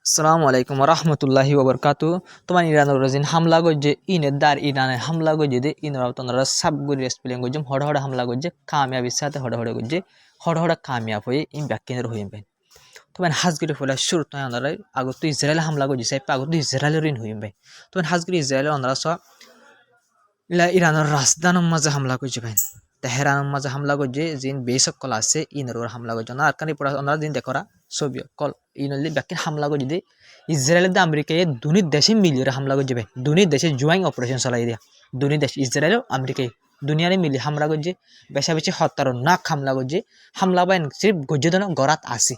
আসসালামু আলাইকুম রহমতুল্লাহি ওবরকাতু তোমার ইরানের রজিন হামলা গজ্জে ইনের দার ইরানে হামলা গজ্জে দে ইনরা তোমরা সাবগুরি স্পেলিং গজ্জে হড় হড় হামলা গজ্জে কামিয়াবির সাথে হড় হড় গজ্জে হড় হড় কামিয়াব হয়ে ইন ব্যাকিনের হইবেন তোমার হাজগুরি ফলে শুরু তো আমরা আগত ইসরায়েল হামলা গজ্জে সাই আগত ইসরায়েলের ইন হইবেন তোমার হাজগুরি ইসরায়েলের আমরা স ইলা ইরানের রাজধানের মাঝে হামলা গজ্জে ভাই তেহরানের মাঝে হামলা গজ্জে জিন বেসক কল আছে ইনর হামলা গজ্জে না আর কানি পড়া আমরা দিন দেখরা ছবি কল ইনলি ব্যাকিন হামলা গজ্জে দে ইসরায়েলের দে আমেরিকায় দুনির দেশে মিলিয়ে হামলা করছে ভাই দুনির দেশে জয়েন্ট অপারেশন চালাই দিয়া দুনির দেশ ইসরায়েল আমেরিকায় দুনিয়ারে মিলি হামলা করছে বেশা বেশি হত্যার নাক হামলা করছে হামলা বাইন সির্ফ গজ্জে দেন গরাত আসি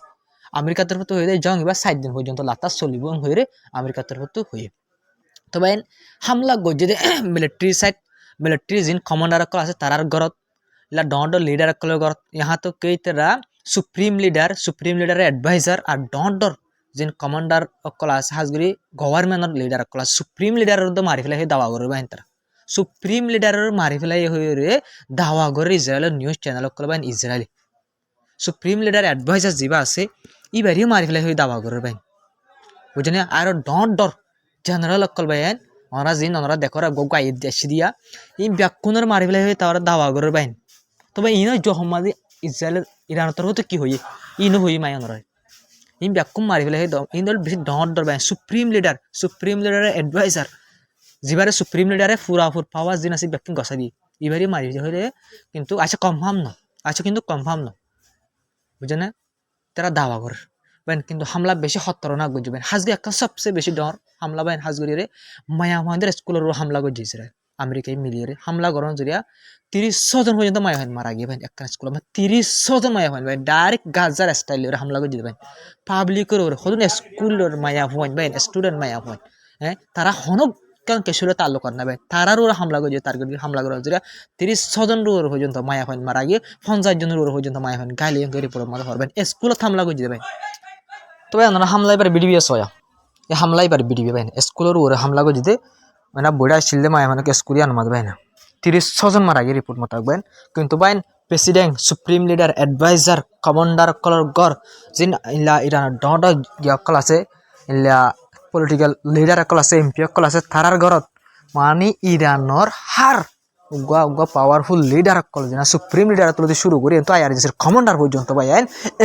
আমেরিকার তরফ তো হয়ে জং এবার 7 দিন পর্যন্ত লাতা চলিব হয়ে রে আমেরিকার তরফ তো হয়ে তো বাইন হামলা গজ্জে দে মিলিটারি জিন কমান্ডার কল আছে তারার গরত ইলা ডন্ড লিডার কল গরত ইহা তো কেইতরা সুপ্রিম লিডারের এডভাইজার আর ডন্ডর যেন কমান্ডার অকল আছে হাজগুড়ি গভর্নমেন্টর লিডার অকল সুপ্রিম লিডারের তো মারি ফেলাই দাওয়া করে বাইন তারা সুপ্রিম লিডারের মারি ফেলাই হয়ে রে দাওয়া করে ইসরায়েলের নিউজ চ্যানেল অকল বাইন ইসরায়েলি সুপ্রিম লিডার এডভাইজার যা আছে ইবারিও মারি ফেলাই হয়ে দাওয়া করে বাইন বুঝছেন আর ডর জেনারেল অকল বাইন ওরা জিন ওরা দেখো গাই দেশ দিয়া ই ব্যাকুনের মারি ফেলাই হয়ে তারা দাওয়া করে বাইন তবে ইনো জহমাদি ইসরায়েলের ইরানের তরফ কি হই ইনো হই মাই অনরায় ইন ব্যাকুম মারি ফেলে ইন দল বেশি ডর বাই সুপ্রিম লিডারের এডভাইজার যেবারে সুপ্রিম লিডারে ফুরাফুর পাওয়ার জিন আছে ব্যাকুম গসা দিয়ে এবারই মারি হলে কিন্তু কিন্তু কনফার্ম ন বুঝে না তারা দাওয়া করে বাইন কিন্তু হামলা বেশি খতরনাক বুঝবেন হাজগি একটা সবচেয়ে বেশি ডর হামলা বাইন হাজগিরে মায়া মহেন্দ্র স্কুলের হামলা করছে ইসরায়েল আমেরিকায় মিলিয়ে হামলা করার জরিয়া 30 জন পর্যন্ত মায়া হন মারা গিয়ে ভাই একটা স্কুল 30 জন মায়া হন ভাই ডাইরেক্ট গাজার স্টাইল হামলা করে দিতে ভাই পাবলিকের ওর হদুন স্কুলের মায়া হন ভাই স্টুডেন্ট মায়া হন হ্যাঁ তারা হনক কারণ কেশরে তাল্লুক না ভাই তারার ওরা হামলা করে টার্গেট হামলা করার জরিয়া 30 জন রোর পর্যন্ত মায়া হন মারা গিয়ে 50 জন রোর পর্যন্ত মায়া হন গালি রিপোর্ট মাথা হরবেন স্কুলত হামলা করে দিতে ভাই তবে আমরা হামলা এবার বিডিবিএস হয় এই হামলা এবার বিডিবি ভাই স্কুলের ওরে হামলা করে দিতে মানে বইটা শিললে মায়া মানে স্কুলে আনমাদ ভাই না 30 জন মারা গিয়ে রিপোর্ট মতাকবেন কিন্তু বাইন president supreme leader advisor commander কলর গর জিন ইলা ইরান ডড ইয়াকল আছে ইলা পলিটিক্যাল লিডার কল আছে এমপি কল আছে তারার ঘরত মানে ইরানর হার উগা উগা পাওয়ারফুল লিডার কল যেন সুপ্রিম লিডার তুলতে শুরু করি তো আইআরজিসির কমান্ডার পর্যন্ত ভাই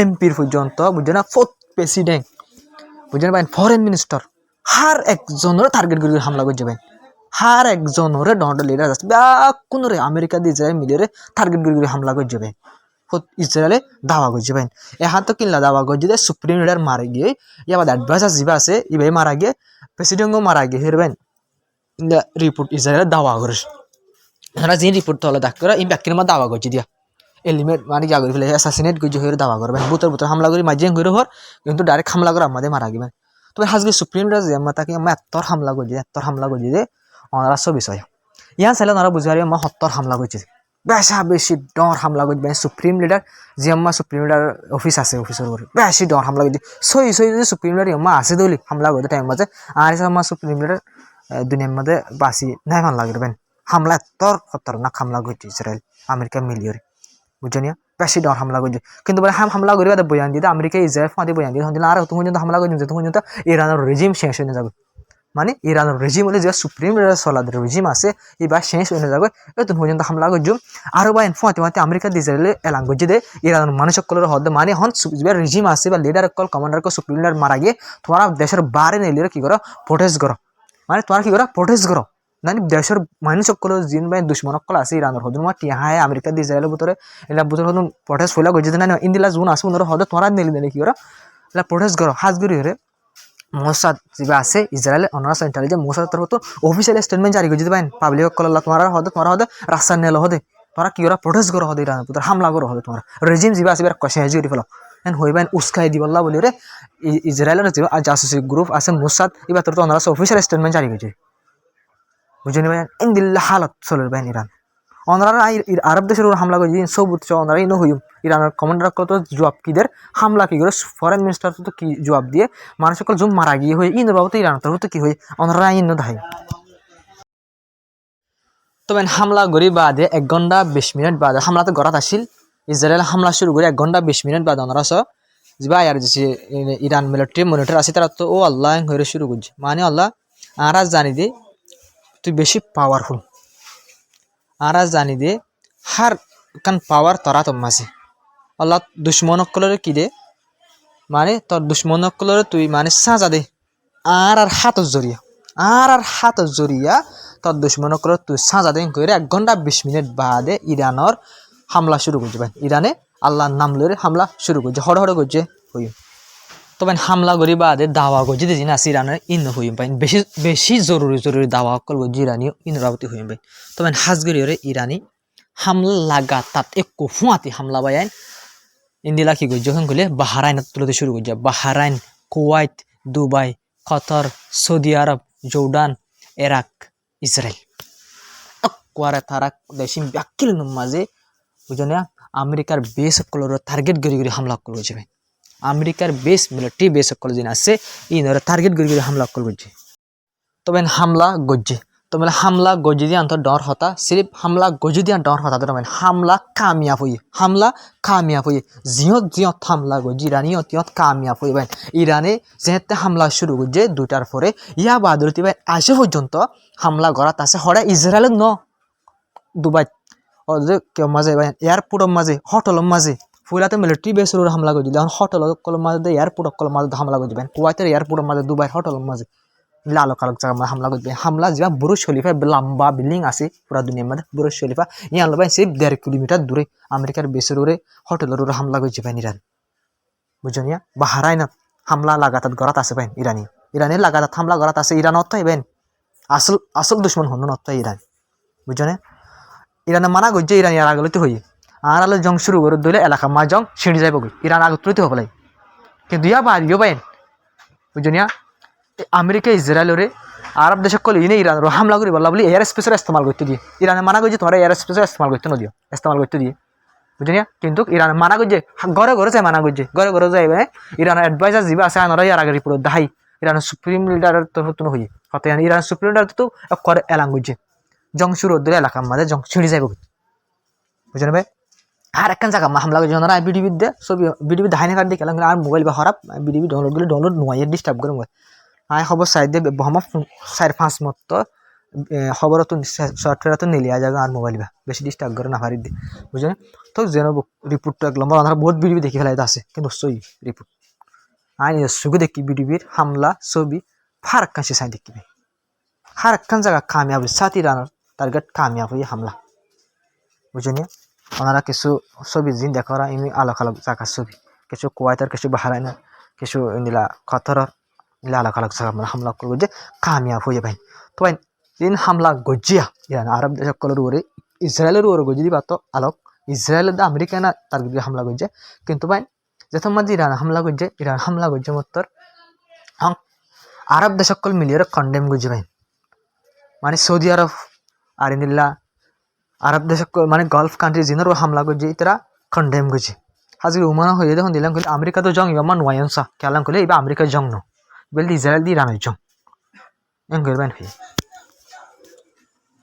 এমপির পর্যন্ত বুঝছেন না ফোর্থ প্রেসিডেন্ট বুঝছেন ভাই ফরেন মিনিস্টার হার একজনের টার্গেট করে হামলা করছে ভাই হার একজনরে ডন্ড লিডার আছে কোনরে আমেরিকা দিয়ে ইসরায়েল মিলিয়ে টার্গেট করে হামলা করে যাবে ইসরায়েলে দাওয়া করছে ভাই এহান তো কিনলা দাওয়া করছে যে সুপ্রিম লিডার মারা গিয়ে ইয়াবাদ অ্যাডভাইসার যিবা আছে ইভাবে মারা গিয়ে প্রেসিডেন্টও মারা গিয়ে হেরবেন রিপোর্ট ইসরায়েলের দাওয়া করে এরা যে রিপোর্ট হলো দেখ করে এই ব্যাকির মধ্যে দাওয়া করছে দিয়া এলিমেন্ট মানে যা করে ফেলে অ্যাসাসিনেট করছে হয়ে দাওয়া করবেন বুতর হামলা করে মাঝে ঘুরে হর কিন্তু ডাইরেক্ট হামলা করে আমাদের মারা গিয়ে তবে হাজকে সুপ্রিম লিডার যে তাকে এত্তর হামলা করছে যে ওনারা সব বিষয় ইয়া চাইলে ওনারা বুঝতে পারি মই সত্তর হামলা করছে বেশা বেশি ডর হামলা করছে সুপ্রিম লিডার যে সুপ্রিম লিডার অফিস আছে অফিসের উপরে বেশি ডর হামলা করছে সই যদি সুপ্রিম লিডার আছে দলি হামলা করতে টাইম মাঝে আর সুপ্রিম লিডার দুনিয়ার মধ্যে বাসি নাই ভাল লাগবেন হামলা এত্তর খতরনাক হামলা করছে ইসরায়েল আমেরিকা মিলিয়ে বুঝছেন বেশি ডর হামলা করছে কিন্তু বলে হামলা করি বয়ান দিয়ে আমেরিকা ইসরায়েল ফাঁদি বয়ান দিয়ে আর তুমি পর্যন্ত হামলা করছে তুমি পর্যন্ত ইরানের রেজিম শেষ হয়ে যাবে মানে ইরানের রেজিম হলে যে সুপ্রিম লিডার সলাদ রেজিম আছে এবার শেষ হয়ে যাবে তুমি পর্যন্ত হামলা করছো আরো বা ফাঁতে আমেরিকা ইসরায়েলে এলান করছে দে ইরানের মানুষ সকলের হদ মানে হন রেজিম আছে বা leader call commander call supreme leader মারা গিয়ে তোমার দেশের বারে নিলে কি করো প্রোটেস্ট করো মানে তোমার কি করো প্রোটেস্ট করো মানে দেশের মানুষ সকলের জিন বাই দুশ্মন সকল আছে ইরানের হদ তোমার টিহায় আমেরিকা ইসরায়েলের ভিতরে এলা ভিতরে হদুন প্রোটেস্ট হইলা করছে না ইন্দিলা জুন আসবে ওনার হদ তোমার নিলে কি করো এলা প্রোটেস্ট করো হাজগুড়ি হরে মোসাদ যা আছে ইসরায়েল অনার্স ইন্টেলিজেন্স মোসাদ তরফ অফিসিয়াল স্টেটমেন্ট জারি করে দিতে পারেন পাবলিক কল্লা তোমার হদে রাস্তা নেল হদে তোরা কি ওরা প্রোটেস্ট করো হদে ইরানের ভিতরে হামলা করো হদে তোমার রেজিম যা আছে এবার কষে হেজি করে ফেলো হইবেন উস্কাই দিবল্লা বলি রে ইসরায়েলের যে জাসুসি গ্রুপ আছে মোসাদ এবার তোর তো অনার্স অফিসিয়াল স্টেটমেন্ট জারি করেছে বুঝলি ভাই ইন্দিল্লা হালত চলে ভাই ইরান ওনারা আরব দেশের হামলা করে সব ওনারা ইনো হইম ইরানের কমান্ডার কত জবাব কিদের হামলা কি করে ফরেন মিনিস্টার তো কি জবাব দিয়ে মানুষ সকল জুম মারা গিয়ে হয়ে ইনো বাবু তো ইরান তোর তো কি হয়ে ওনারা ইনো ধাই তবে হামলা করি বাদে 1 ঘন্টা 20 মিনিট বাদে হামলা তো গড়াত আসিল ইসরায়েল হামলা শুরু করে 1 ঘন্টা 20 মিনিট বাদে ওনারা যা আর যে ইরান মিলিটারি মনিটর আছে তারা তো ও আল্লাহ হয়ে শুরু করছে মানে আল্লাহ আরা জানি দে তুই বেশি পাওয়ারফুল আরা জানি দে হার কান পাওয়ার তরা তোর মাঝে আল্লাহ দুশ্মনকলরে কি দে মানে তোর দুশ্মনকলরে তুই মানে সাজা দে আর হাত জড়িয়া তোর দুশ্মনকলরে তুই সাজা দে করে 1 ঘন্টা 20 মিনিট বাদে ইরানের হামলা শুরু করছে ভাই ইরানে আল্লাহর নাম লরে হামলা শুরু করছে হড় করছে হই তবে হামলা করি বাদে দাওয়া করছে যে না ইরানের ইন হইম পাই বেশি বেশি জরুরি দাওয়া কল করছে ইরানি ইনরাবতি হইম পাই তবে হাজগরি ইরানি হামলা লাগা তাত এক ফুয়াতি হামলা বাইন ইন্দিলা কি করছে যখন গেলে বাহারাইন তুলতে শুরু করছে বাহারাইন কুয়াইত দুবাই কতর সৌদি আরব জর্ডান ইরাক ইসরায়েল কুয়ারে তারা দেশি ব্যাকিল মাঝে বুঝনে আমেরিকার বেস কলর টার্গেট গড়ি হামলা করছে ভাই আমেরিকার বেস মিলিটারি বেস কল যেন আছে ইনর টার্গেট গড়ি হামলা করছে তবে হামলা গজ্জে তবে হামলা গজ্জে দিয়ে আন্তর ডর হতা সির্ফ হামলা গজ্জে দিয়ে ডর হতা তবে হামলা কামিয়াব হই জিয়ত হামলা গজ্জে ইরানিও তিয়ত কামিয়াব হই ভাই ইরানে যেতে হামলা শুরু করছে 2টার পরে ইয়া বাদরতি ভাই আসে পর্যন্ত হামলা করাত আছে হড়া ইসরায়েল ন দুবাই ওদের কেউ মাঝে ভাই এয়ারপোর্টের মাঝে হোটেলের মাঝে ফুলাতে মিলিটারি বেসের হামলা করে দিলে এখন হোটেলের মাঝে এয়ারপোর্টের মাঝে হামলা করে দিবেন কুয়াইতের এয়ারপোর্টের মাঝে দুবাই হোটেলের মাঝে আলোক আলোক জায়গা হামলা করে দিবেন হামলা যা বুরুজ খলিফা লম্বা বিল্ডিং আছে পুরা দুনিয়ার মধ্যে বুরুজ খলিফা ইয়ান ভাই সেই 1.5 কিলোমিটার দূরে আমেরিকার বেসের হোটেলের হামলা করে যাবেন ইরান বুঝনিয়া বাহারাইন হামলা লাগাতার গড়াত আছে ভাই ইরানের লাগাতার হামলা গড়াত আছে ইরান অর্থাৎ ভাই আসল দুশ্মন হন অর্থাৎ ইরান বুঝনে ইরানে মানা করছে ইরান ইয়ার আগলতে হই আর আলো জং শুরু করে দিলে এলাকা মা জং ছিঁড়ে যাইব ইরান আগত হবে কিন্তু ইয়া বাড়িও পাইন বুঝনিয়া আমেরিকা ইসরায়েলরে আরব দেশ কল ইনে ইরান হামলা করি বললা বলি এয়ার স্পেসের ইস্তেমাল করতে দিয়ে ইরানে মানা করছে তোমার এয়ার স্পেসের ইস্তেমাল করতে নদিও ইস্তেমাল করতে দিয়ে বুঝনিয়া কিন্তু ইরান মানা করছে ঘরে যায় মানা করছে ঘরে যাইবে ইরানের অ্যাডভাইজার যাবে আছে আনারা ইয়ার আগে রিপোর্ট দেখাই ইরানের সুপ্রিম লিডারের তরফ হই কত ইরানের সুপ্রিম লিডার তো করে এলাং করছে জং শুরু দিলে এলাকার মাঝে জং ছিঁড়ে যাইব বুঝলেন ভাই আর একখান জায়গা হামলা করছে ওনারা বিডিবিতে ছবি বিডিবি দেখাই না কার দিয়ে কেলাম আর মোবাইল বা খারাপ বিডিবি ডাউনলোড নোয়াই ডিস্টার্ব করে মোবাইল আয় খবর সাইড দিয়ে বহমা 4-5 মত খবর তো সফটওয়্যার তো নিলিয়া যাবে আর মোবাইল বা বেশি ডিস্টার্ব করে না হারি দিয়ে বুঝলেন তো যেন রিপোর্টটা এক লম্বা ওনারা বহুত বিডিবি দেখি ফেলাই আছে কিন্তু সই রিপোর্ট আয় সুখে দেখি বিডিবির হামলা ছবি ফারাক কাছে সাই দেখি ভাই হার একখান জায়গা কামিয়াব সাথী রানার টার্গেট কামিয়াব হয়ে হামলা বুঝলি ওনারা কিছু ছবি জিন দেখা এমনি আলোক আলোক জায়গার ছবি কিছু কুয়াইতের কিছু বাহারাইনের কিছু নীলা খতরের নীলা আলোক আলোক জায়গা মানে হামলা করবো যে কামিয়াব হয়ে ভাই তো ভাই দিন হামলা গজিয়া ইয়ান আরব দেশ সকলের উপরে ইসরায়েলের উপরে গজি দিবা তো আলোক ইসরায়েলের আমেরিকা না টার্গেট হামলা করছে কিন্তু ভাই যখন মাঝে ইরান হামলা করছে মত আরব দেশ সকল মিলিয়ে কন্ডেম করছে ভাই মানে সৌদি আরব আর ইন্দিল্লা আরব দেশ মানে গলফ কান্ট্রি জিনের হামলা করছে তারা কন্ডেম করছে আজকে উমানা হয়ে দেখুন দিলাম কইলে আমেরিকা তো জং ইবা নোয়াইনসা কেলাম কইলে এবার আমেরিকার জং ন বলতে ইসরায়েল দিয়ে ইরানের জং এম করবেন ফি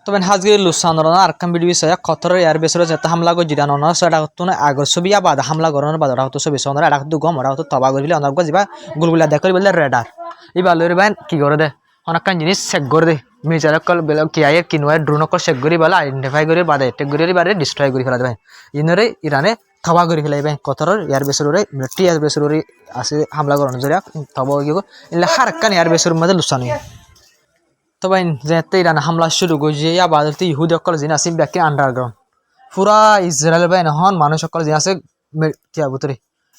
তবে হাজগে লুসানর আর কাম বিডি বিষয় খতর এয়ারবেসর যেতে হামলা করে জিরান অন সেটা হতো না আগর ছবি আবাদ হামলা করানোর বাদ হতো ছবি সনরা এটা হতো গম ওরা হতো তবা করিলে অনর্গ যাবা গুলগুলা দেখ করি বললে রেডার এবার লরি বাইন কি করে দে অনেকখান জিনিস চেক করে দে মিজার কল বেলা কি আয়ে কিনওয়ার ড্রোন কল চেক করি বলা আইডেন্টিফাই করে বাদে টেক করি বাদে ডিস্ট্রয় করে ফেলা দেবেন ইনরে ইরানে তবা করে ফেলাইবে কতর এয়ারবেসরে মিলিটারি এয়ারবেসরে আছে হামলা করানো জরিয়া তবা কি ইলা হারকান এয়ারবেসের মধ্যে লুসানি তবে যেতে ইরান হামলা শুরু করছে আবার ইহুদ সকল জিন আছে ব্যাকি আন্ডারগ্রাউন্ড পুরা ইসরায়েল বাইন হন মানুষ সকল জিন আছে কিয়া বুতরে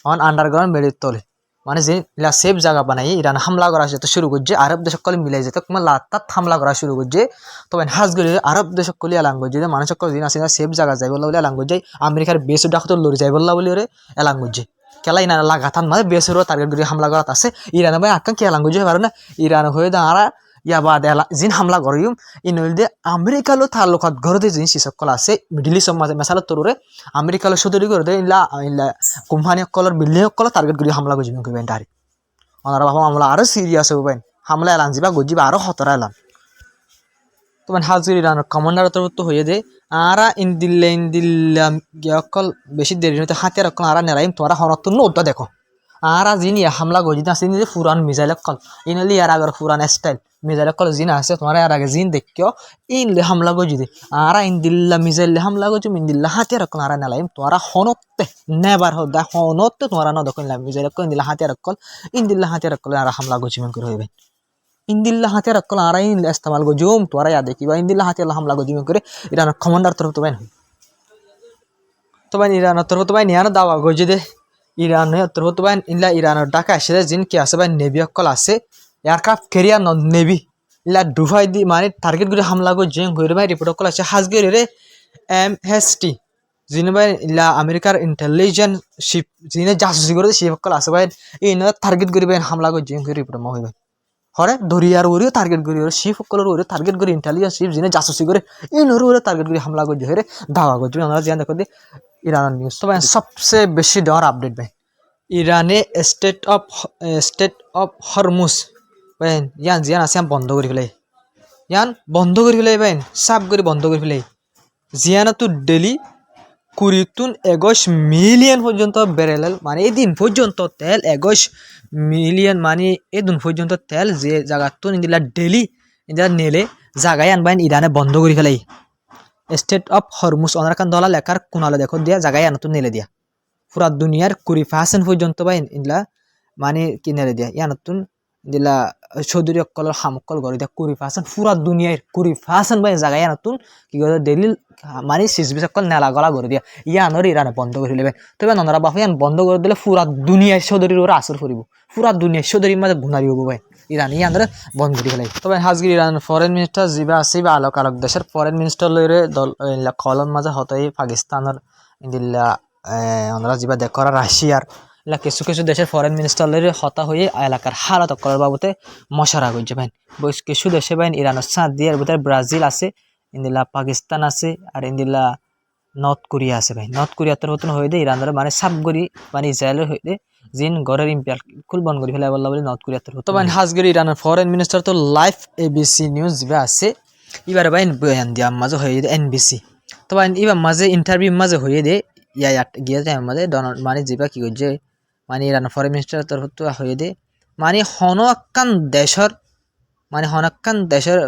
হন আন্ডারগ্রাউন্ড মেরির তলে মানে যে সেফ জায়গা বানাই ইরান হামলা করা যেতে শুরু করছে আরব দেশ সকল মিলাই যেতে লাতাত হামলা করা শুরু করছে তবে হাজগুলি আরব দেশ সকল এলাং করছে যে মানুষ সকল জিন আছে সেফ জায়গা যাই বললা বলে এলাং করছে আমেরিকার বেস ডাকত লড়ি যাই বললা বলে ওরে এলাং করছে কেলা ইরান লাগাতার মানে বেসের টার্গেট করে হামলা করা আছে ইরান ভাই আকাং কি এলাং করছে পারে না ইরান হয়ে দাঁড়া ইয়াবা দেলা জিন হামলা করিম ইনলদে আমেরিকালো তালুকাত গরদে জিন সকল আছে মিডল ইস্ট মাঝে মেসাল তরুরে আমেরিকালো সদরি গরদে ইলা ইলা company colour building call target করে হামলা গজিম কইবেন ডারি ওনারা বাবা মামলা আরো সিরিয়াস হবেন হামলা এলান যাবা গজিবা আরো খতরা এলান তোমার হাজির ইরান কমান্ডার তরফ হয়ে দে আরা ইনদিল্লা গিয়াকল বেশি দেরি নতে হাতিয়ার কল আরা নেরাইম তোরা হনত নোটা দেখো আর জিন হামলা গজি না সিন যে পুরান মিসাইল কল ইনলি আর আগর পুরান স্টাইল মিসাইল কল জিন আছে তোমার আর আগে জিন দেখিও ইনলে হামলা গজি দে আর ইনদিল্লা মিসাইল হামলা গজি ইনদিল্লা হাতিয়ার কল আর নালাইম তোরা হনতে নেভার হদা হনতে তোরা না দকন লা মিসাইল কল ইনদিল্লা হাতিয়ার কল আর হামলা গজি মন করে হইবে ইনদিল্লা হাতিয়ার কল আর ইন ইস্তেমাল গজুম তোরা ইয়া দেখিবা ইনদিল্লা হাতিয়ার হামলা গজি মন করে ইরান কমান্ডার তরফ তো বাইন ইরানের তরফ তো বাইন ইয়ানো দাওয়া গজি দে ইরানের তরফ তো বাইন ইনলা ইরানের ঢাকা আসে জিন কি আছে বাইন নেভি অকল আছে এয়ারক্রাফট ক্যারিয়ার নন নেভি ইলা ডুফাই দি মানে টার্গেট করে হামলা করে জিং হইরে ভাই রিপোর্ট অকল আছে হাজগের রে MHT জিন ভাই ইলা আমেরিকার ইন্টেলিজেন্স শিপ জিনে জাসুসি করে শিপ অকল আছে ভাই ইন টার্গেট করে ভাই হামলা করে জিং হইরে রিপোর্ট মা হইবে হরে দরিয়ার ওরিও টার্গেট করি ওরে শিপ অকলের ওরে টার্গেট করে ইন্টেলিজেন্স শিপ জিনে জাসুসি করে ইন ওরে টার্গেট করে হামলা করে হইরে দাওয়া করে আমরা জিয়ান দেখো দি ইরানের নিউজ তো ভাই সবচেয়ে বেশি দেওয়ার আপডেট ভাই ইরানে স্টেট অফ হরমুজ ভাই ইয়ান জিয়ান আছে বন্ধ করে ফেলাই ভাই সাফ করে বন্ধ করে ফেলাই জিয়ানা তো ডেলি 20 মিলিয়ন পর্যন্ত বেরেল মানে এদিন পর্যন্ত তেল 20 মিলিয়ন মানে এদিন পর্যন্ত তেল যে জায়গা তো নিদিলা ডেলি ইন্দিলা নেলে জায়গায় আনবাইন ইরানে বন্ধ করে ফেলাই স্টেট অফ হরমুজ অনার কান দলা লেখার কোনালে দেখো দিয়া জায়গায় আনতো নেলে দিয়া পুরা দুনিয়ার 20% পর্যন্ত ভাই ইনলা মানে কি নেলে দিয়া ইয়ানতুন দিলা চৌধুরী অকলের হামকল গড়ে দিয়া 20% পুরা দুনিয়ার 20% ভাই জায়গায় আনতুন কি করে ডেলি মানে সিসবিস অকল নেলা গলা গড়ে দিয়া ইয়ানর ইরানে বন্ধ করে দিলে তবে ননরা বাপ ইয়ান বন্ধ করে দিলে পুরা দুনিয়ার চৌধুরীর ওরা আসর করিব পুরা দুনিয়ার চৌধুরীর মাঝে গুনারি হবো ভাই ইরানি ইয়ানরে বন্ধ করে ফেলাই তবে হাজগির ইরান ফরেন মিনিস্টার জিবা আছে বা আলোক আলোক দেশের ফরেন মিনিস্টার লইরে দল কলম মাঝে হতই পাকিস্তানের ইন্দিল্লা ওনারা জিবা দেখ করা রাশিয়ার এলা কিছু কিছু দেশের ফরেন মিনিস্টার লইরে হতা হয়ে এলাকার হালত করার বাবতে মশারা করছে ভাই কিছু দেশে ভাই ইরানের সাথ দিয়ে এর ভিতরে ব্রাজিল আছে ইন্দিল্লা পাকিস্তান আছে আর ইন্দিল্লা নর্থ কোরিয়া আছে ভাই নর্থ কোরিয়া তোর হতন হয়ে দে ইরানের মানে সাবগরি মানে ইসরায়েলের হয়ে দে জিন গড়ের ইম্পিয়ার কুল বন করি ফেলে বললা বলে নর্থ কোরিয়া তোর তো ভাই হাজগির ইরানের ফরেন মিনিস্টার তো লাইভ ABC নিউজ জিবা আছে এবারে ভাই বয়ান দিয়া মাঝে হয়ে দে NBC তো ভাই এবার মাঝে ইন্টারভিউ মাঝে হয়ে দে ইয়া গিয়ে যায় আমাদের ডোনাল্ড মানে জিবা কি করছে মানে ইরান ফরেন মিনিস্টার তরফ তো হয়ে দে মানে হনকান দেশের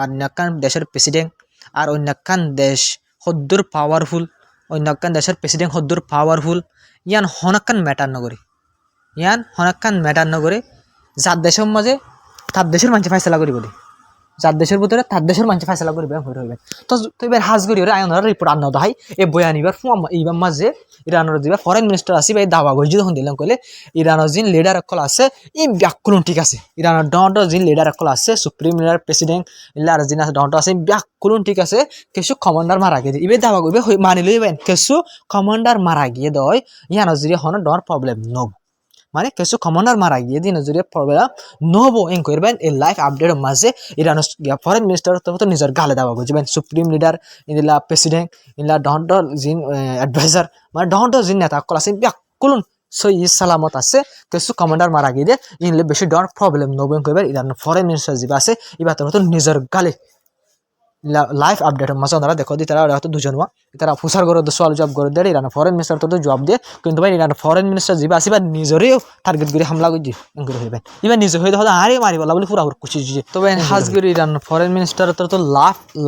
অন্যকান দেশের প্রেসিডেন্ট আর অন্যকান দেশ হদ্দুর পাওয়ারফুল অন্যকান দেশের প্রেসিডেন্ট হদ্দুর পাওয়ারফুল ইয়ান হনকান ম্যাটার নগরে যার দেশের মাঝে তার দেশের মানুষ ফাইসলা করি বলি যার দেশের ভিতরে তার দেশের মানুষ ফাইসলা করি হয়ে হইবে তো এবার হাজগরি ওরা আয়নার রিপোর্ট আনা দাহাই এই বয়ান এইবার মাঝে ইরানের যে ফরেন মিনিস্টার আছে ভাই দাবা গজি যখন দিলাম কইলে ইরানের যিনি লিডার অকল আছে এই ব্যাকুলন ঠিক আছে ইরানের ডন্ট যিনি লিডার অকল আছে সুপ্রিম লিডার প্রেসিডেন্ট ইলার যিনি আছে ডন্ট আছে ব্যাকুলন ঠিক আছে কিছু কমান্ডার মারা গিয়ে এবার দাবা গইবে মানি লইবেন কিছু কমান্ডার মারা গিয়ে দয় ইয়ানোর যদি হন ডর প্রবলেম নব মানে কিছু কমান্ডার মারা গিয়ে দিন যদি প্রবলেম নহব এং করবেন এই লাইভ আপডেটের মাঝে ইরানের ফরেন মিনিস্টার তো নিজের গালে দেওয়া বুঝবেন সুপ্রিম লিডার ইলা প্রেসিডেন্ট ইলা ডন্টর জিন অ্যাডভাইজার মানে ডন্টর জিন নেতা কল আছে ব্যাকুলন সই সালামত আছে কিছু কমান্ডার মারা গিয়ে ইনলে বেশি ডর প্রবলেম নহব এং করবেন ইরানের ফরেন মিনিস্টার যিবা আছে এবার তো নিজের গালে লাইভ আপডেটের মাঝে ওনারা দেখো দি তারা হয়তো দুজন তারা ফুসার করে সোয়াল জব করে দেয় ইরানের ফরেন মিনিস্টার তো জব দিয়ে কিন্তু ভাই ইরানের ফরেন মিনিস্টার যিবা আছে বা নিজরেও টার্গেট করে হামলা করে করে হইবেন এবার নিজে হয়ে হলে আরে মারি বলা বলে পুরা খুশি তবে হাজগির ইরান ফরেন মিনিস্টার তো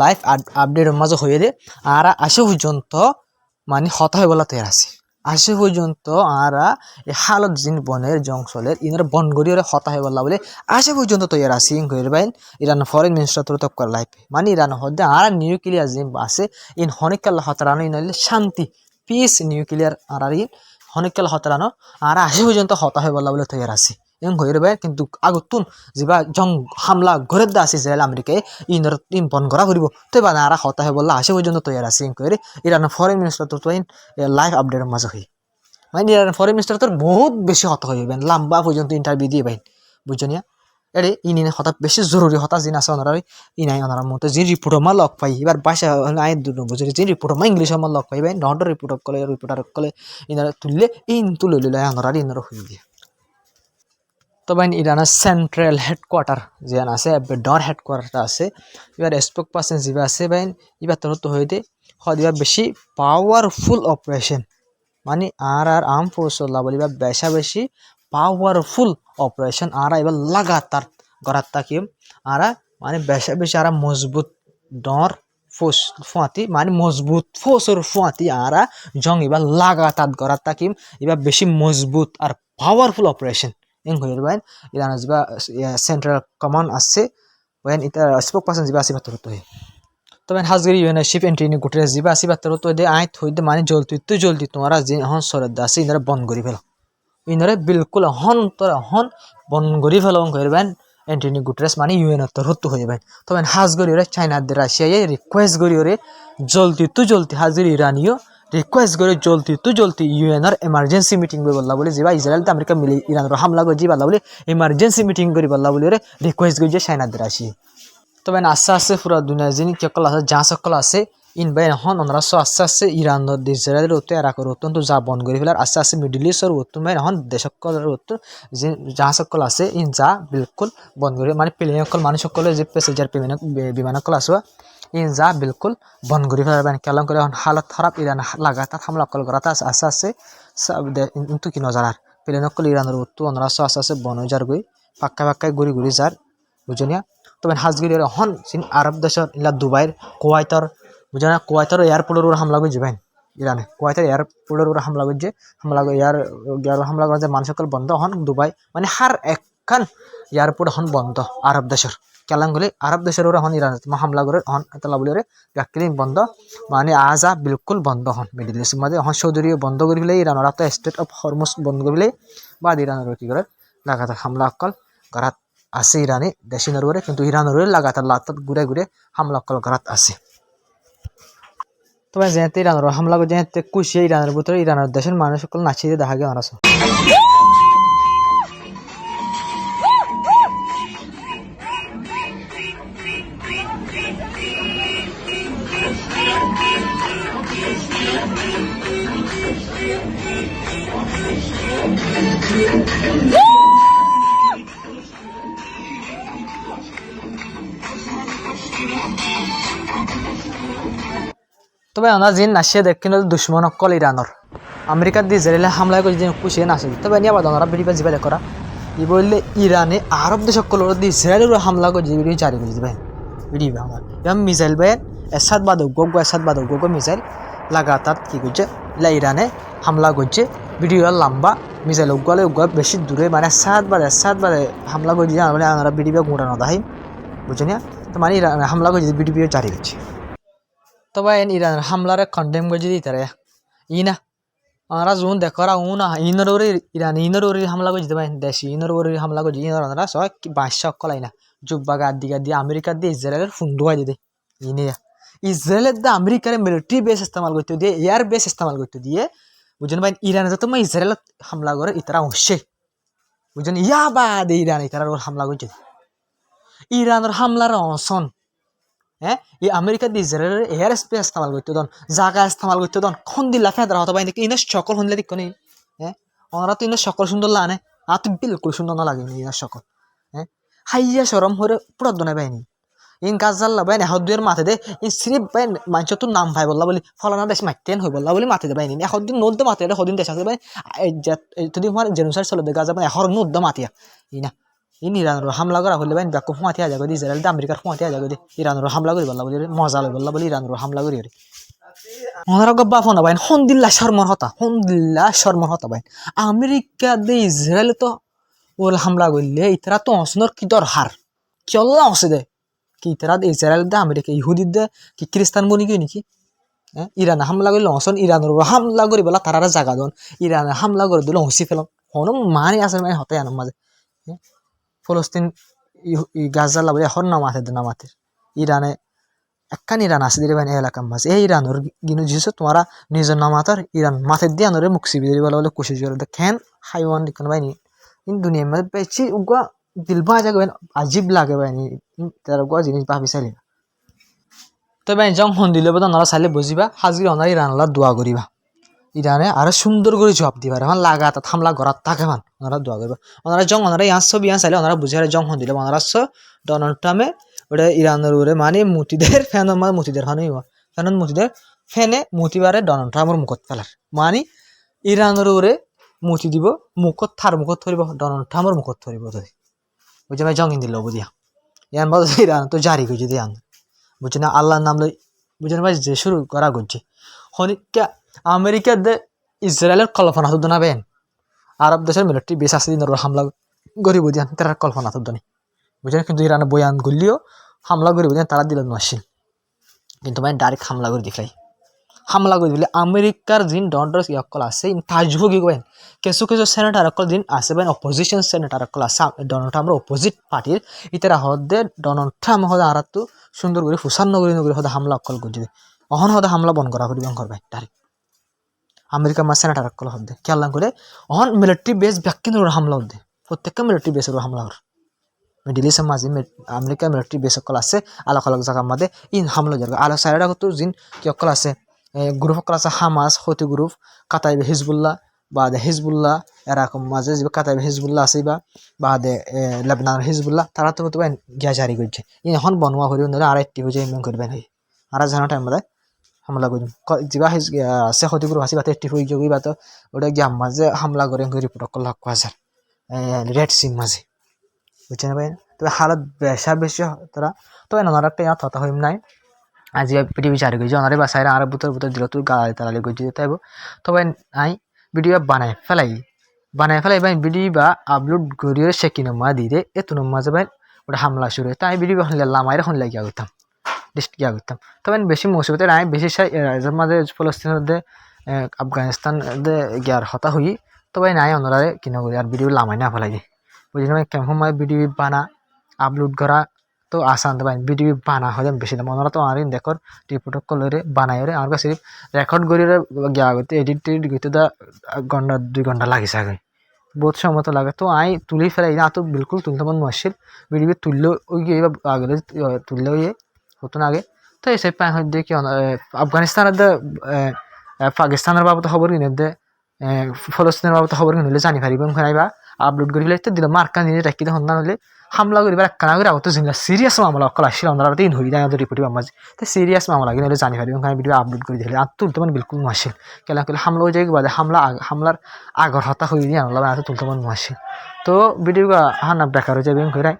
লাইভ আপডেটের মাঝে হয়ে দে আর আসে পর্যন্ত মানে হতা হয়ে বলা তৈরি আছে আসে পর্যন্ত আরা এই হালত জিন বনের জংশলের ইনার বন গড়িয়ে হতা হয়ে বললা বলে আসে পর্যন্ত তৈরি আছে বাইন ইরান ফরেন মিনিস্টার তো করার লাইফে মানে ইরান হদ্দে আর নিউক্লিয়ার জিন আছে ইন হনিকাল হতারানো ইনলে শান্তি পিস নিউক্লিয়ার আর ইন হনিকাল হতারানো আর আসে পর্যন্ত হতা হয়ে বললা বলে তৈরি আছে এবং হয়ে ভাই কিন্তু আগতুন যা জং হামলা ঘরের দা আছে ইসরায়েল আমেরিকায় ইনর বন করা করিব তো এবার আর হতা হয়ে বললা আসে পর্যন্ত তৈরি আছে করে ইরান ফরেন মিনিস্টার তো লাইভ আপডেটের মাঝে হই মানে ইরান ফরেন মিনিস্টার তোর বহুত বেশি হতা হয়ে যাবেন লম্বা পর্যন্ত ইন্টারভিউ দিয়ে বাইন বুঝছো নিয়া এরে ইনি হঠাৎ বেশি জরুরি হতা জিন আছে ওনারা ইনাই ওনার মতো যে রিপোর্ট আমার লগ পাই এবার বাসা আয় দূর বুঝে যে রিপোর্ট আমার ইংলিশ আমার লগ পাই ভাই নট রিপোর্টার কলে ইনারা তুললে ইন তুলে লিলে ওনারা ইনারা হয়ে দিয়ে তো ভাই ইরানের সেন্ট্রাল হেডকোয়ার্টার যে আছে ডর হেডকোয়ার্টার আছে এবার স্পোক পার্সন যিবা আছে ভাই এবার তোর তো হয়ে দে হয় এবার বেশি পাওয়ারফুল অপারেশন মানে আর আর্ম ফোর্স বলিবা বেশা বেশি পাওয়ারফুল অপারেশন আর এবার লাগাতার গড়াত তাকিম আর মানে বেশা বেশি আর মজবুত ডর ফোর্স ফুয়াতি মানে মজবুত ফোর্সর ফুয়াতি আর জং এবার লাগাতার গড়াত তাকিম এবার বেশি মজবুত আর পাওয়ারফুল অপারেশন এন হইর বাইন ইরান যা সেন্ট্রাল কমান্ড আছে ওয়েন এটা স্পোক পার্সন যা আছে বাতর তো তবে হাজগিরি ইউএনশিপ এন্ট্রিনি গুটরেস যা আছে বাতর তো দে আই থইতে মানে জলদি তোমরা যে হন সরদ আছে ইনারে বন্ধ করি ফেলো ইনারে বিলকুল হন তোরা হন বন্ধ করি ফেলো হইর বাইন এন্টনি গুটরেস মানে ইউএন তরত হয়ে বাইন তবে হাজগরি ওরে চাইনা দে রাশিয়া রিকোয়েস্ট করি ওরে জলদি হাজগরি ইরানিও রিকোয়েস্ট করে জলদি ইউএনর এমার্জেন্সি মিটিং করে বললা বলে যা ইসরায়েল তো আমেরিকা মিলি ইরানের হামলা করে যাবা বলে এমার্জেন্সি মিটিং করে বললা বলে ওরে রিকোয়েস্ট করে যে চাইনা দে রাশিয়া তবে আস্তে পুরা দুনিয়া যিনি কেকল আছে যা সকল আছে ইন বাই হন ওনারা আস্তে ইরান ইসরায়েলের উত্তর এরাকের অত্যন্ত যা বন্ধ করে ফেলার আস্তে মিডল ইস্টর উত্তর বাই হন দেশকলের উত্তর যে যা সকল আছে ইন যা বিলকুল বন্ধ করে মানে প্লেন সকল মানুষ সকলের যে প্যাসেঞ্জার বিমান সকল আসবা ইন যা বিলকুল বন্ধ করে ফেলার মানে কেলম করে হালত খারাপ ইরান লাগাতার হামলা কল করাতে আস্তে কিন্তু কি নজার প্লেন সকল ইরানের উত্তর ওনারা আস্তে বনজার গই পাক্কায় ঘুরি যার বুঝনিয়া তবে হাজগিরি হন সিন আরব দেশের ইলা দুবাইয়ের কোয়াইতর বুঝে না কোয়াইতর এয়ারপোর্টের উপর হামলা করছে ভাই ইরানে কোয়াইতর এয়ারপোর্টের উপর হামলা করছে হামলা করে যে মানুষ সকল বন্ধ হন দুবাই মানে হার একখান এয়ারপোর্ট হন বন্ধ আরব দেশের কেলাঙ্গুলি আরব দেশের উপরে হন ইরান হামলা করে হন এতলা বলি গাকিলিং বন্ধ মানে আজা বিলকুল বন্ধ হন মিডিল ইস্টের মধ্যে হন সৌদি বন্ধ করে ফেলে ইরানের তো স্টেট অফ হরমুজ বন্ধ করে ফেলে বা ইরানের কি করে লাগাতার হামলা অকল করাত আছে ইরানি দেশিনের উপরে কিন্তু ইরানের লাগাতার ঘুরে হামলা অকল করাত আছে তবে যেতে ইরানের হামলা করে যেতে কুশিয়ে ইরানের ভিতরে ইরানের দেশের মানুষ সকল নাচিয়ে দেখা গিয়ে আছে তবে আমরা যে নাচিয়ে দেখি দুশ্মন অকল ইরানের আমেরিকার দিয়ে ইসরায়েলে হামলা করে যে কুশিয়ে নাচে তবে নিয়ে আবার ওনারা বেরিয়ে যাবে করা ই বললে ইরানে আরব দেশ সকল ইসরায়েলের হামলা করে ভিডিও জারি করে দেবে ভিডিও আমার এবং মিসাইল বেন এসাদ বাদক মিসাইল লাগাতার কি করছে ইরানে হামলা করছে ভিডিও লম্বা মিসাইল উগালে বেশি দূরে মানে এসাদ বারে হামলা করে দিয়ে আমরা ভিডিও গুঁড়ানো দেয় বুঝলি না তো মানে ইরান হামলা করে ভিডিও জারি করছে তবে ইরানের হামলারে কন্ডেম করে দিই তারা না ওনারা যখন দেখরা না ইনর ইরান ইনর হামলা করে দিতে পারেন দেশি ইনর হামলা করে ইনর ওনারা সবাই বাদশা কলাই না জুব্বাগ দিকে দিয়ে আমেরিকার দিয়ে ইসরায়েলের ফুন্ডুয়াই দিতে ইনে ইসরায়েলের দিয়ে আমেরিকার মিলিটারি বেস ইস্তেমাল করতে দিয়ে এয়ার বেস ইস্তেমাল করতে দিয়ে বুঝলেন ভাই ইরানে যত ইসরায়েল হামলা করে ইতারা অবশ্যই বুঝলেন ইয়া বাদে ইরান ইতারা হামলা করছে ইরানের হামলার অসন হ্যাঁ এই আমেরিকা দিয়ে ইসরায়েলের এয়ার স্পেস ইস্তেমাল করতে দন জায়গা ইস্তেমাল করতে দন খন দিলা ফেদরা হতো বাইন ইনার সকল হনলে দিক নেই হ্যাঁ ওনারা তো ইনার সকল সুন্দর লানে আর তো বিলকুল সুন্দর না লাগে ইনার সকল হ্যাঁ হাইয়া সরম হরে পুরো দনে বাইনি ইন গাজাল্লা বাইন এহদ্দুয়ের মাথে দে ইন সিরিপ বাইন মানুষ তো নাম ভাই বললা বলি ফলানা দেশ মাইতেন হই বললা বলি মাথে দে বাইনি এহদ্দিন নদ্দ মাথে দে হদিন দেশ আছে ভাই যদি আমার জেনুসার চলে দে গাজা এহর নদ্দ মাতিয়া ইনা ইন ইরানের হামলা করা হলে বাইন ব্যাক ফুঁয়াতে আজাগ দি ইসরায়েল আমেরিকার ফুঁয়াতে আজাগ দি ইরানের হামলা করি বললা বলি মজা লই বললা বলি ইরানের হামলা করি ওনারা গব্বা ফোনা বাইন হন্দিল্লা শর্মর হতা বাইন আমেরিকা দে ইসরায়েল তো ওর হামলা করলে ইতারা তো অসনর কি দরহার চল্লা অসে দে কি ইতারা ইসরায়েল দে আমেরিকা ইহুদির দে কি খ্রিস্টান বনি কি নাকি হ্যাঁ ইরানে হামলা করলে অসন ইরানের হামলা করি বলা তারা জাগা দন ইরানে হামলা করে দিল হসি ফেলন হন মানে আছে মানে হতে আনো মাঝে ফলস্তিন গাজা লাভ হর নামাতে ইরানে একখান ইরান আছে দিলে বাইন এলাকার মাঝে এই ইরানোর গিনু জিনিস তোমারা নিজের নামাতার ইরান মাথের দিয়ে আনোরে মুক্সি বিদারি বলা বলে কুশি জোর দেখেন হাইওয়ান দেখুন বাইনি ইন দুনিয়ার মধ্যে বেশি উগা দিল বাজা গেবেন আজীব লাগে বাইনি তার উগা জিনিস ভাবি চাইলে না তো বাইন জং হন দিলে বোধ ওনারা চাইলে বুঝিবা হাজগির ওনারা ইরানলা দোয়া করিবা ইরানে আরো সুন্দর করে জবাব দিবার আমার লাগাতার হামলা করার থাকে মান ওনারা দোয়া করবা ওনারা জং ওনারা ইয়ান ছবি ইয়ান চাইলে ওনারা বুঝে জং হন দিলে ওনারা ডোনাল্ড ট্রাম্পে ওটা ইরানের উপরে মানে মতিদের ফ্যান মতিদের ফানুই ফ্যান মতিদের ফ্যানে মতিবারে ডোনাল্ড ট্রাম্পের মুখত ফেলার মানে ইরানের ওরে মুতি দিব মুখত থার মুখত ধরিব ডনাল্ড ট্রাম্পর মুখত ধরিব যদি বুঝে ভাই জঙ্গিন দিল বুঝিয়া ইয়ান বাদ ইরান তো জারি করছে দিয়ান বুঝছে না আল্লাহর নাম লই বুঝে ভাই যে শুরু করা করছে হনিকা আমেরিকা দে ইসরায়েলের কল্পনা তো না বেন আরব দেশের মিলিটারি বেস আছে দিন হামলা গরিব দিয়ান তার কল্পনা তো নি বুঝলেন কিন্তু ইরানে বয়ান করলেও হামলা গরিব দিয়ান তারা দিল নসিন কিন্তু ভাই ডাইরেক্ট হামলা করে দেখলাই হামলা করে দিলে আমেরিকার যিন ডনাল্ড অকল আছে তাজবো কি কবেন কিছু কিছু সেনেটার অকল যিন আছে বেন অপোজিশন সেনেটার অকল আছে ডনাল্ড ট্রাম্পের অপোজিট পার্টির ইতারা হদে ডনাল্ড ট্রাম্প হদে আর তো সুন্দর করে ফুসান নগরী নগরী হদে হামলা অকল করে অহন হদে হামলা বন্ধ করা করি বন্ধ করবে ডাইরেক্ট আমেরিকার মা সেনেটার অকল হদে খেয়াল করে অহন মিলিটারি বেস ব্যাকিং হামলা হদে প্রত্যেকটা মিলিটারি বেসের হামলা হর মিডিল ইস্টের মাঝে আমেরিকার মিলিটারি বেস অকল আছে আলাক আলাক জায়গার মধ্যে ইন হামলা যাবে আলাক সাইডা কত জিন কি অকল আছে গ্রুপ অকল আছে হামাস হতি গ্রুপ কাতাইবে হিজবুল্লাহ বাদে হিজবুল্লাহ এরকম মাঝে যে কাতাইবে হিজবুল্লাহ আছে বা বাদে লেবনানের হিজবুল্লাহ তারা তো গিয়া জারি করছে এখন বনোয়া করি আর একটি হয়ে ইমেন করবেন আর জানা টাইম মধ্যে হামলা করি যা আছে হতি গ্রুপ আছে বা একটি হয়ে যাবি বা তো ওটা গিয়া মাঝে হামলা করে রিপোর্ট অকল লাখ হাজার রেড সিম মাঝে বুঝছেন ভাই তবে হালত বেশি তারা তবে ওনারা একটা ইয়াত হতা হইম নাই আজি পৃথিবী চারি গেছি ওনারে বাসায় আর বুতর বুতর দিল তুই গাড়ি তাড়ালি গেছি তাইব তবে আই ভিডিও বানাই ফেলাই ভাই ভিডিও বা আপলোড করিয়ে শেখি নমা দিয়ে এত নমা যাবেন ওটা হামলা শুরু তাই ভিডিও হলে লামাইরে হন লাগিয়া করতাম ডিস্ট গিয়া করতাম তবে বেশি মুসিবতে নাই বেশি মাঝে ফলস্তিনের মধ্যে আফগানিস্তান গিয়ার হতা হই তবে নাই ওনারে কিনা করি আর ভিডিও লামাই না ফেলাই দিই বুঝলি না কেমন সময় ভিডিও বানা আপলোড করা তো আসান তো ভাই ভিডিও বানা হয় বেশি দাম ওনারা তো আর দেখর রিপোর্ট করে বানাই রে আমার কাছে রেকর্ড করে গিয়া করতে এডিট টেডিট করতে দা ঘন্টা 2 ঘন্টা লাগিছে আগে বহুত সময় তো লাগে তো আই তুলি ফেলাই না তো বিলকুল তুলতে মন মুশকিল ভিডিও তুললেও ওই আগে তুললেও হতো না আগে তো এসে পাই হয় দেখি আফগানিস্তানের পাকিস্তানের বাবদ খবর কিনে দে ফলস্তিনের বাবদ খবর কিনলে জানি পারিব খাইবা আপলোড করে ফেলে দিল মার্কা নিয়ে রাখি তখন না হলে হামলা করিবার একখানা করে আগত জিনিস সিরিয়াস মামলা অকল আসছিল আমরা দিন হই যায় রিপোর্ট মাঝে তো সিরিয়াস মামলা কিনে জানি পারিব ওখানে ভিডিও আপলোড করে দিলে আর তুলতে মানে বিলকুল মুশকিল কেলা কেলা হামলা হয়ে যায় বাদে হামলার আগর হতা হয়ে দিয়ে আনলাম আর তুলতে মানে মুশকিল তো ভিডিও হানা বেকার হয়ে যাবে করে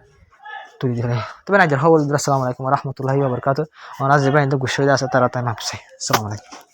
তুলি দিলে তবে নাইজার হবল আসসালামু আলাইকুম রহমতুল্লাহি ওয়া বারাকাতুহু ওনারা যে বাইন্দা গুছিয়ে আছে তারা তাই মাপছে আসসালামু আলাইকুম